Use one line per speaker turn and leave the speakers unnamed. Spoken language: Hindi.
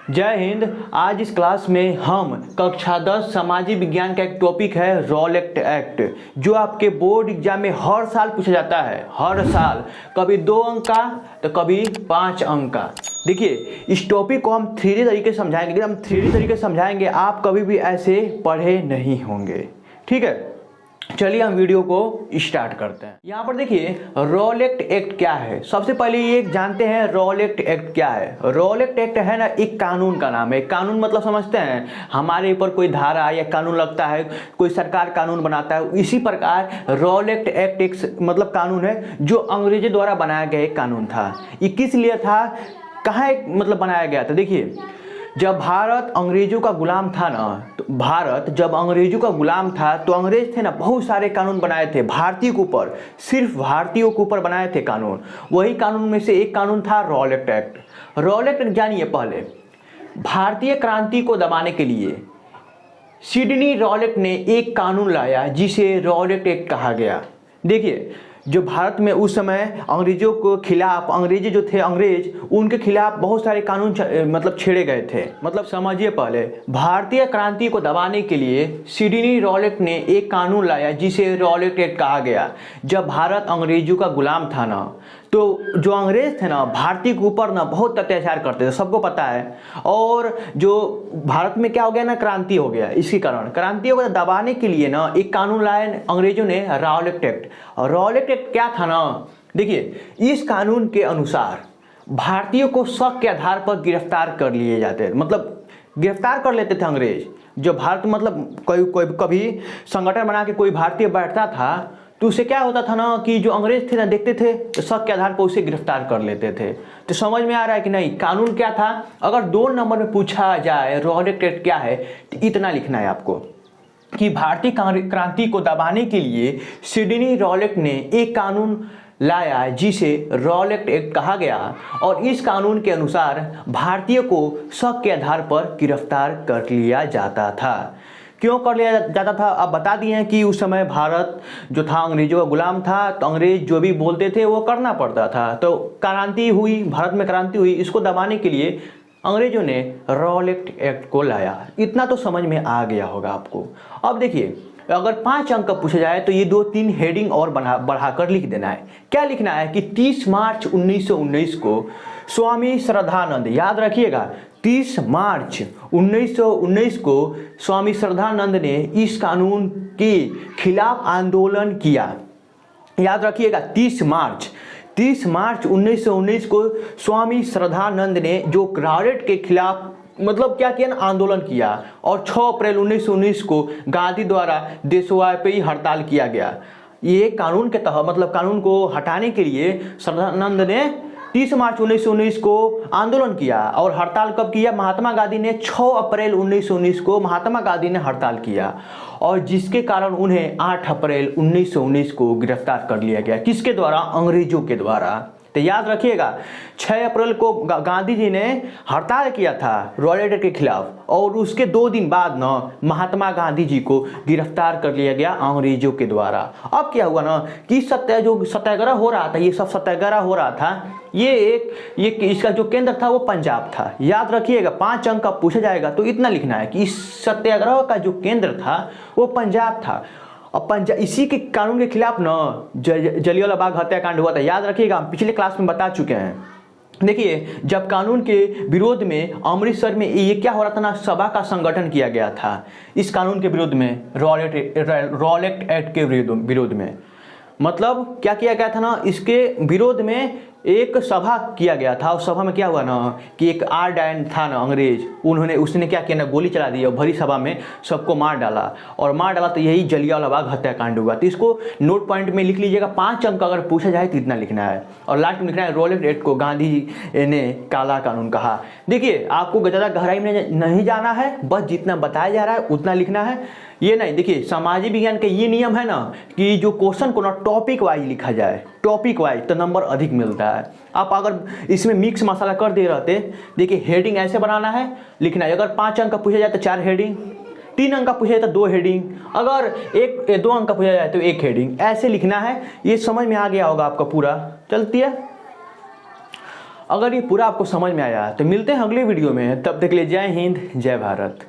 जय हिंद। आज इस क्लास में हम कक्षा 10 सामाजिक विज्ञान का एक टॉपिक है रॉलेट एक्ट, जो आपके बोर्ड एग्जाम में हर साल पूछा जाता है। हर साल कभी 2 अंक का तो कभी 5 अंक का। देखिए, इस टॉपिक को हम 3D तरीके से समझाएंगे। हम 3D तरीके से समझाएंगे, आप कभी भी ऐसे पढ़े नहीं होंगे। ठीक है, चलिए हम वीडियो को स्टार्ट करते हैं। यहाँ पर देखिए रॉलेट एक्ट क्या है। सबसे पहले ये जानते हैं रॉलेट एक्ट क्या है। रॉलेट एक्ट है ना, एक कानून का नाम है। कानून मतलब समझते हैं, हमारे ऊपर कोई धारा या कानून लगता है, कोई सरकार कानून बनाता है, इसी प्रकार रॉलेट एक्ट एक मतलब कानून है जो अंग्रेजों द्वारा बनाया गया एक कानून था। ये किस लिए था, कहाँ मतलब बनाया गया था। देखिए, जब भारत अंग्रेजों का गुलाम था ना, तो भारत जब अंग्रेजों का गुलाम था तो अंग्रेज थे ना, बहुत सारे कानून बनाए थे भारतीयों के ऊपर, सिर्फ भारतीयों के ऊपर बनाए थे कानून। वही कानून में से एक कानून था रॉलेट एक्ट। रॉलेट एक्ट जानिए, पहले भारतीय क्रांति को दबाने के लिए सिडनी रॉलेट ने एक कानून लाया जिसे रॉलेट एक्ट कहा गया। देखिए, जो भारत में उस समय अंग्रेजों को खिलाफ, अंग्रेजी जो थे अंग्रेज, उनके खिलाफ बहुत सारे कानून मतलब छेड़े गए थे। मतलब समझिए, पहले भारतीय क्रांति को दबाने के लिए सिडनी रॉलेट ने एक कानून लाया जिसे रॉलेट एक्ट कहा गया। जब भारत अंग्रेजों का गुलाम था ना, तो जो अंग्रेज थे ना, भारतीय के ऊपर ना बहुत अत्याचार करते थे, सबको पता है। और जो भारत में क्या हो गया ना, क्रांति हो गया। इसी कारण क्रांति को दबाने के लिए ना एक कानून लाया अंग्रेजों ने, रॉलेट एक्ट। और रॉलेट एक्ट क्या था ना, देखिए, इस कानून के अनुसार भारतीयों को शक के आधार पर गिरफ्तार कर लिए जाते, मतलब गिरफ्तार कर लेते थे अंग्रेज। जो भारत मतलब कभी संगठन बना के कोई भारतीय बैठता था तो उससे क्या होता था ना, कि जो अंग्रेज थे ना, देखते थे तो शक के आधार पर उसे गिरफ्तार कर लेते थे। तो समझ में आ रहा है कि नहीं, कानून क्या था। अगर 2 नंबर में पूछा जाए रॉलेट एक्ट क्या है, तो इतना लिखना है आपको कि भारतीय क्रांति को दबाने के लिए सिडनी रॉलेट ने एक कानून लाया जिसे रॉलेट एक्ट कहा गया। और इस कानून के अनुसार भारतीयों को शक के आधार पर गिरफ्तार कर लिया जाता था। क्यों कर लिया जाता था, अब बता दिए हैं कि उस समय भारत जो था अंग्रेजों का गुलाम था, तो अंग्रेज जो भी बोलते थे वो करना पड़ता था। तो क्रांति हुई, भारत में क्रांति हुई, इसको दबाने के लिए अंग्रेजों ने रॉलेट एक्ट को लाया। इतना तो समझ में आ गया होगा आपको। अब देखिए, अगर 5 अंक का पूछा जाए तो ये 2-3 हेडिंग और बढ़ाकर लिख देना है। क्या लिखना है कि 30 मार्च 1919 को स्वामी श्रद्धानंद, याद रखिएगा, 30 मार्च 1919 को स्वामी श्रद्धानंद ने इस कानून के खिलाफ आंदोलन किया। याद रखिएगा, 30 मार्च 1919 को स्वामी श्रद्धानंद ने जो रॉलेट के खिलाफ मतलब क्या किया ना, आंदोलन किया। और 6 अप्रैल 1919 को गांधी द्वारा देशव्यापी हड़ताल किया गया। ये कानून के तहत मतलब कानून को हटाने के लिए श्रद्धानंद ने 30 मार्च 1919 को आंदोलन किया। और हड़ताल कब किया, महात्मा गांधी ने 6 अप्रैल 1919 को महात्मा गांधी ने हड़ताल किया। और जिसके कारण उन्हें 8 अप्रैल 1919 को गिरफ्तार कर लिया गया। किसके द्वारा, अंग्रेजों के द्वारा। तो याद रखिएगा, 6 अप्रैल को गांधी जी ने हड़ताल किया था रॉलेट एक्ट के खिलाफ, और उसके 2 दिन बाद ना महात्मा गांधी जी को गिरफ्तार कर लिया गया अंग्रेजों के द्वारा। अब क्या हुआ ना कि जो सत्याग्रह हो रहा था, ये सब सत्याग्रह हो रहा था, ये इसका जो केंद्र था वो पंजाब था। याद रखिएगा, 5 अंक का पूछा जाएगा तो इतना लिखना है कि इस सत्याग्रह का जो केंद्र था वो पंजाब था। और इसी के कानून के खिलाफ ना जलियांवाला बाग हत्याकांड हुआ था। याद रखिएगा, हम पिछले क्लास में बता चुके हैं। देखिए, जब कानून के विरोध में अमृतसर में ये क्या हो रहा था ना, सभा का संगठन किया गया था इस कानून के विरोध में, रॉलेट एक्ट के विरोध में। मतलब क्या किया गया था ना, इसके विरोध में एक सभा किया गया था। उस सभा में क्या हुआ ना कि एक आर्डाइन था ना अंग्रेज, उसने क्या किया ना, गोली चला दी और भरी सभा में सबको मार डाला। तो यही जलियांवाला बाग हत्याकांड हुआ। तो इसको नोट पॉइंट में लिख लीजिएगा। 5 अंक अगर पूछा जाए तो इतना लिखना है। और लास्ट में लिखना है रॉलेट एक्ट को गांधी जी ने काला कानून कहा। देखिए, आपको ज़्यादा गहराई में नहीं जाना है, बस जितना बताया जा रहा है उतना लिखना है। ये नहीं, देखिए, सामाजिक विज्ञान के ये नियम है ना कि जो क्वेश्चन को ना टॉपिक वाइज लिखा जाए, टॉपिक वाइज, तो नंबर अधिक मिलता है। आप अगर इसमें मिक्स मसाला कर दे रहते, देखिए, हेडिंग ऐसे बनाना है, लिखना है। अगर 5 अंक का पूछा जाए तो 4 हेडिंग, 3 अंक का पूछा जाए तो 2 हेडिंग, अगर 2 अंक का पूछा जाए तो 1 हेडिंग, ऐसे लिखना है। ये समझ में आ गया होगा आपका पूरा। चलती है। अगर ये पूरा आपको समझ में आया तो मिलते हैं अगले वीडियो में, तब तक के लिए जय हिंद जय भारत।